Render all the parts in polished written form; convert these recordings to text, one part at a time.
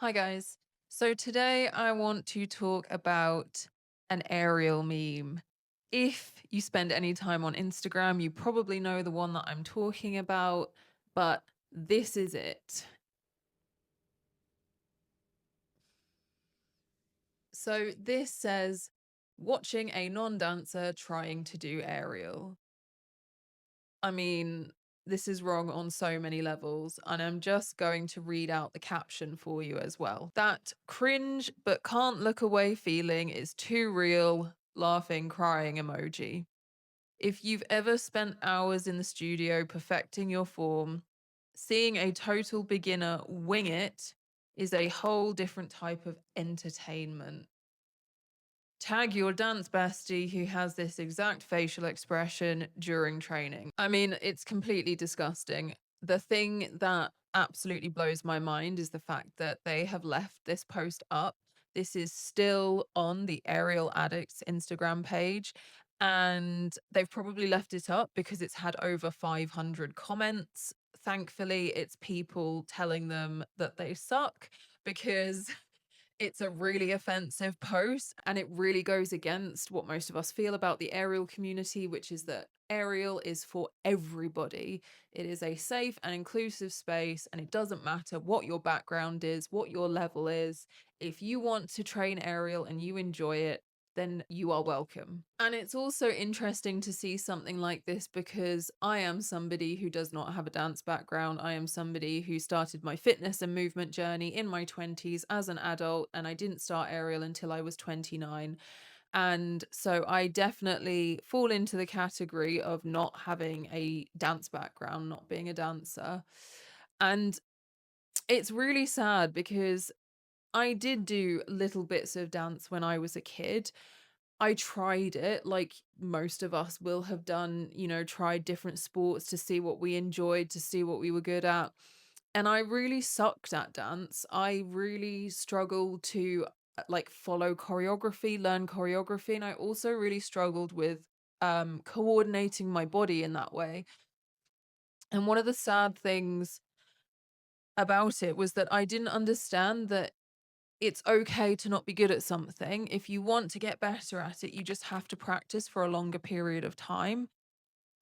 Hi, guys. So today I want to talk about an aerial meme. If you spend any time on Instagram, you probably know the one that I'm talking about, but this is it. So this says, watching a non dancer trying to do aerial. I mean, this is wrong on so many levels, and I'm just going to read out the caption for you as well. That cringe but can't look away feeling is too real, laughing, crying emoji. If you've ever spent hours in the studio perfecting your form, seeing a total beginner wing it is a whole different type of entertainment. Tag your dance bestie who has this exact facial expression during training. I mean, it's completely disgusting. The thing that absolutely blows my mind is the fact that they have left this post up. This is still on the Aerial Addicts Instagram page, and they've probably left it up because it's had over 500 comments. Thankfully, it's people telling them that they suck because it's a really offensive post, and it really goes against what most of us feel about the aerial community, which is that aerial is for everybody. It is a safe and inclusive space, and it doesn't matter what your background is, what your level is. If you want to train aerial and you enjoy it, then you are welcome. And it's also interesting to see something like this because I am somebody who does not have a dance background. I am somebody who started my fitness and movement journey in my 20s as an adult, and I didn't start aerial until I was 29. And so I definitely fall into the category of not having a dance background, not being a dancer. And it's really sad because I did do little bits of dance when I was a kid. I tried it like most of us will have done, tried different sports to see what we enjoyed, to see what we were good at. And I really sucked at dance. I really struggled to like follow choreography, learn choreography, and I also really struggled with coordinating my body in that way. And one of the sad things about it was that I didn't understand that it's okay to not be good at something. If you want to get better at it, you just have to practice for a longer period of time.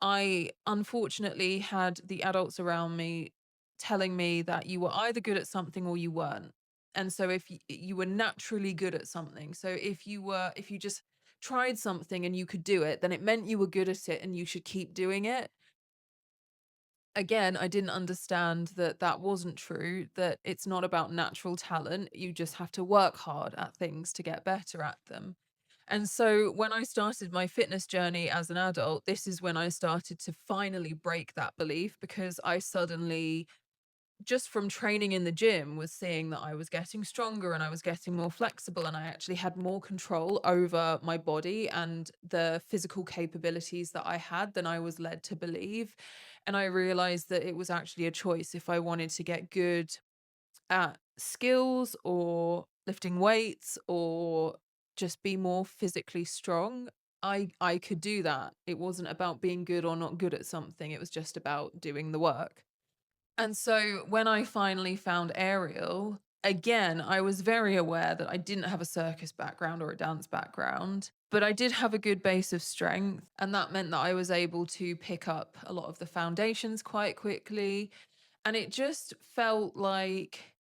I unfortunately had the adults around me telling me that you were either good at something or you weren't. And so if you were naturally good at something, so if you just tried something and you could do it, then it meant you were good at it and you should keep doing it. Again, I didn't understand that that wasn't true, that it's not about natural talent. You just have to work hard at things to get better at them. And so when I started my fitness journey as an adult, this is when I started to finally break that belief because I suddenly, just from training in the gym, was seeing that I was getting stronger and I was getting more flexible and I actually had more control over my body and the physical capabilities that I had than I was led to believe. And I realized that it was actually a choice if I wanted to get good at skills or lifting weights or just be more physically strong. I could do that. It wasn't about being good or not good at something. It was just about doing the work. And so when I finally found aerial, again, I was very aware that I didn't have a circus background or a dance background, but I did have a good base of strength. And that meant that I was able to pick up a lot of the foundations quite quickly. And it just felt like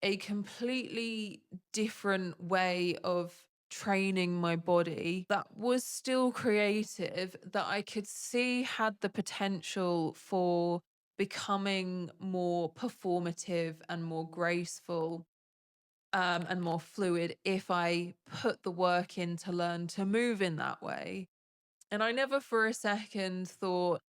a completely different way of training my body that was still creative, that I could see had the potential for becoming more performative and more graceful, and more fluid if I put the work in to learn to move in that way. And I never for a second thought,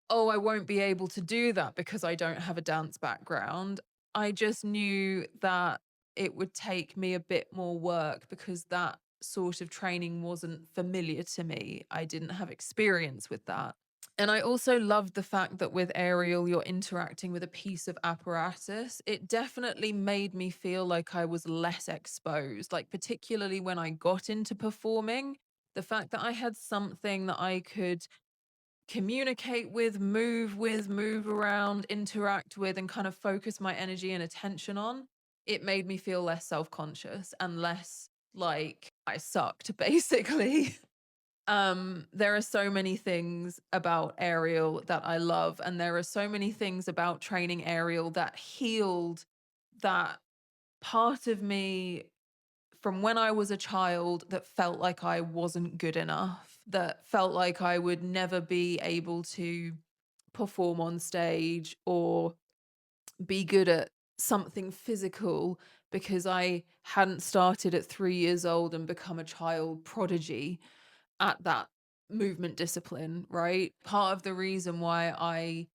oh, I won't be able to do that because I don't have a dance background. I just knew that it would take me a bit more work because that sort of training wasn't familiar to me. I didn't have experience with that. And I also loved the fact that with aerial, you're interacting with a piece of apparatus. It definitely made me feel like I was less exposed, like, particularly when I got into performing. The fact that I had something that I could communicate with, move around, interact with, and kind of focus my energy and attention on. it made me feel less self-conscious and less like I sucked, basically. There are so many things about aerial that I love, and there are so many things about training aerial that healed that part of me from when I was a child that felt like I wasn't good enough, that felt like I would never be able to perform on stage or be good at something physical because I hadn't started at 3 years old and become a child prodigy at that movement discipline, right? Part of the reason why I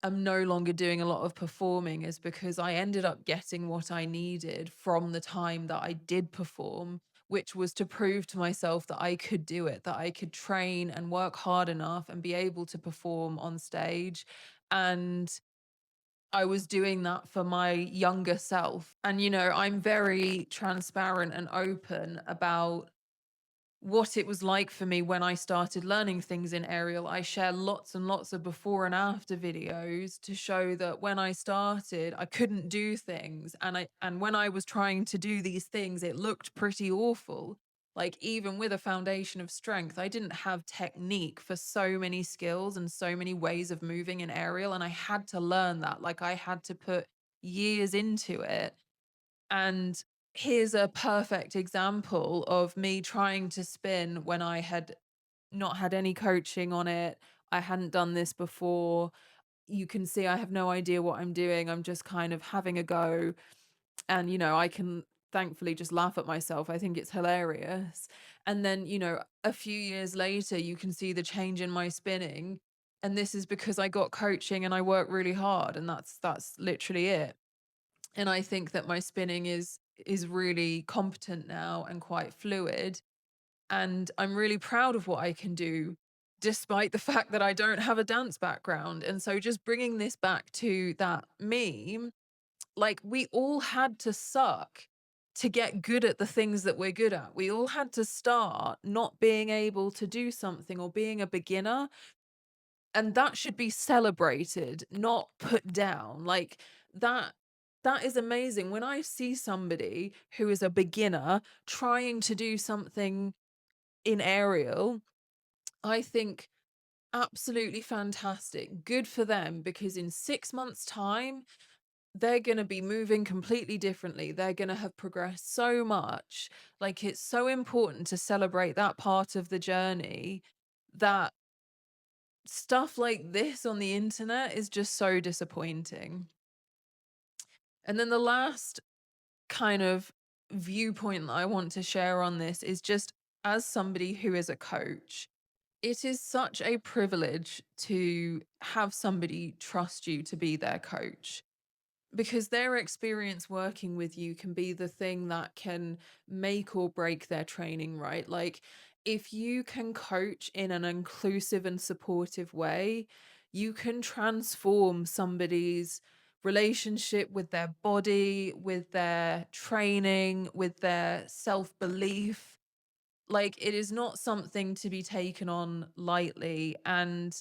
am no longer doing a lot of performing is because I ended up getting what I needed from the time that I did perform, which was to prove to myself that I could do it, that I could train and work hard enough and be able to perform on stage. And I was doing that for my younger self. And, I'm very transparent and open about what it was like for me when I started learning things in aerial. I share lots and lots of before and after videos to show that when I started, I couldn't do things. And when I was trying to do these things, it looked pretty awful. Like even with a foundation of strength, I didn't have technique for so many skills and so many ways of moving in aerial. And I had to learn that. Like I had to put years into it. And here's a perfect example of me trying to spin when I had not had any coaching on it. I hadn't done this before. You can see I have no idea what I'm doing. I'm just kind of having a go. And, I can thankfully just laugh at myself. I think it's hilarious. And then, a few years later, you can see the change in my spinning. And this is because I got coaching and I worked really hard. And that's literally it. And I think that my spinning is really competent now and quite fluid, and I'm really proud of what I can do despite the fact that I don't have a dance background. And so just bringing this back to that meme, like we all had to suck to get good at the things that we're good at. We all had to start not being able to do something or being a beginner, and that should be celebrated, not put down. Like that that is amazing. When I see somebody who is a beginner trying to do something in aerial, I think absolutely fantastic. Good for them, because in 6 months time they're going to be moving completely differently. They're going to have progressed so much. Like it's so important to celebrate that part of the journey, that stuff like this on the internet is just so disappointing. And then the last kind of viewpoint that I want to share on this is just as somebody who is a coach, it is such a privilege to have somebody trust you to be their coach, because their experience working with you can be the thing that can make or break their training, right? Like, if you can coach in an inclusive and supportive way, you can transform somebody's relationship with their body, with their training, with their self belief. Like, it is not something to be taken on lightly. And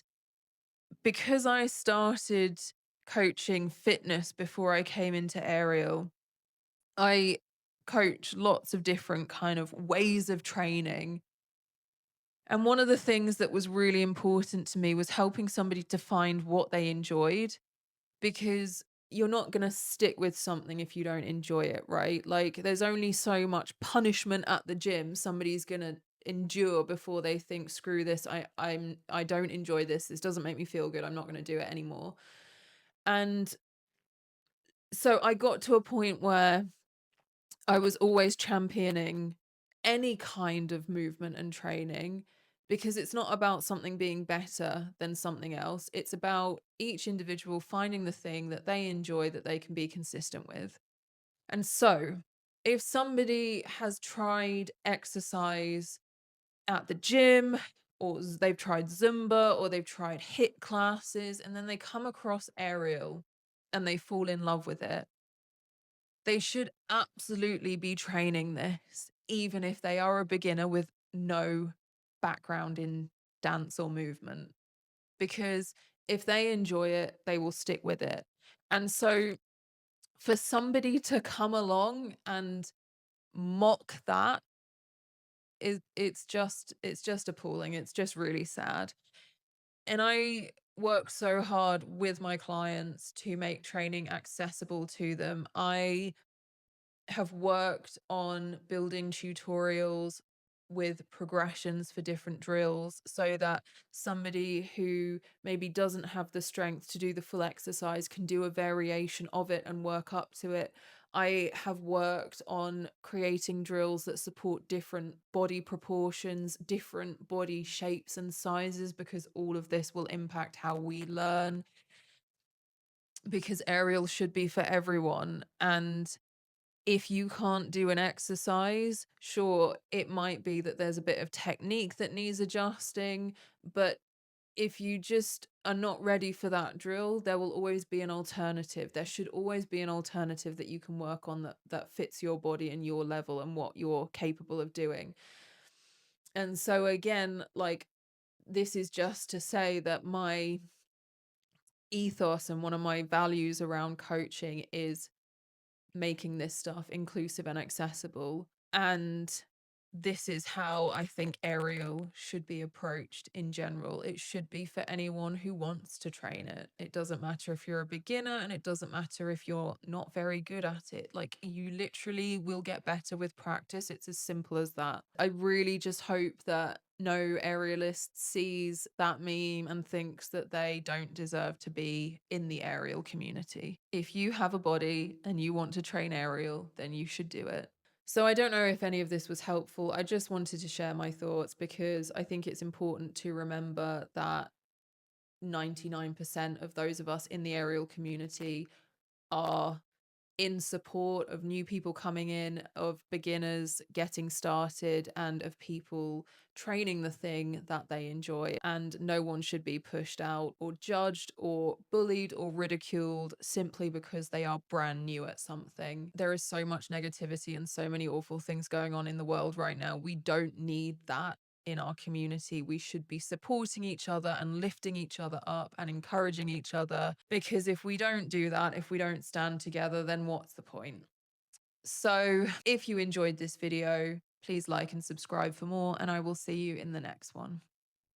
because I started coaching fitness before I came into aerial, I coach lots of different kind of ways of training. And one of the things that was really important to me was helping somebody to find what they enjoyed, because you're not going to stick with something if you don't enjoy it, right? Like there's only so much punishment at the gym somebody's going to endure before they think, screw this, I don't enjoy this, this doesn't make me feel good, I'm not going to do it anymore. And so I got to a point where I was always championing any kind of movement and training, because it's not about something being better than something else. It's about each individual finding the thing that they enjoy that they can be consistent with. And so, if somebody has tried exercise at the gym, or they've tried Zumba, or they've tried HIIT classes, and then they come across aerial and they fall in love with it, they should absolutely be training this, even if they are a beginner with no background in dance or movement, because if they enjoy it, they will stick with it. And so For somebody to come along and mock that is it's just appalling. It's just really sad. And I work so hard with my clients to make training accessible to them. I have worked on building tutorials with progressions for different drills so that somebody who maybe doesn't have the strength to do the full exercise can do a variation of it and work up to it. I have worked on creating drills that support different body proportions, different body shapes and sizes, because all of this will impact how we learn, because aerial should be for everyone. And if you can't do an exercise, sure, it might be that there's a bit of technique that needs adjusting, but if you just are not ready for that drill, there will always be an alternative. There should always be an alternative that you can work on that fits your body and your level and what you're capable of doing. And so again, like, this is just to say that my ethos and one of my values around coaching is making this stuff inclusive and accessible. And this is how I think aerial should be approached in general. It should be for anyone who wants to train it. It doesn't matter if you're a beginner, and it doesn't matter if you're not very good at it. Like, you literally will get better with practice. It's as simple as that. I really just hope that no aerialist sees that meme and thinks that they don't deserve to be in the aerial community. If you have a body and you want to train aerial, then you should do it. So I don't know if any of this was helpful. I just wanted to share my thoughts because I think it's important to remember that 99% of those of us in the aerial community are in support of new people coming in, of beginners getting started, and of people training the thing that they enjoy. And no one should be pushed out or judged or bullied or ridiculed simply because they are brand new at something. There is so much negativity and so many awful things going on in the world right now. We don't need that in our community. We should be supporting each other and lifting each other up and encouraging each other, because if we don't do that, if we don't stand together, then what's the point? So if you enjoyed this video, please like and subscribe for more, and I will see you in the next one.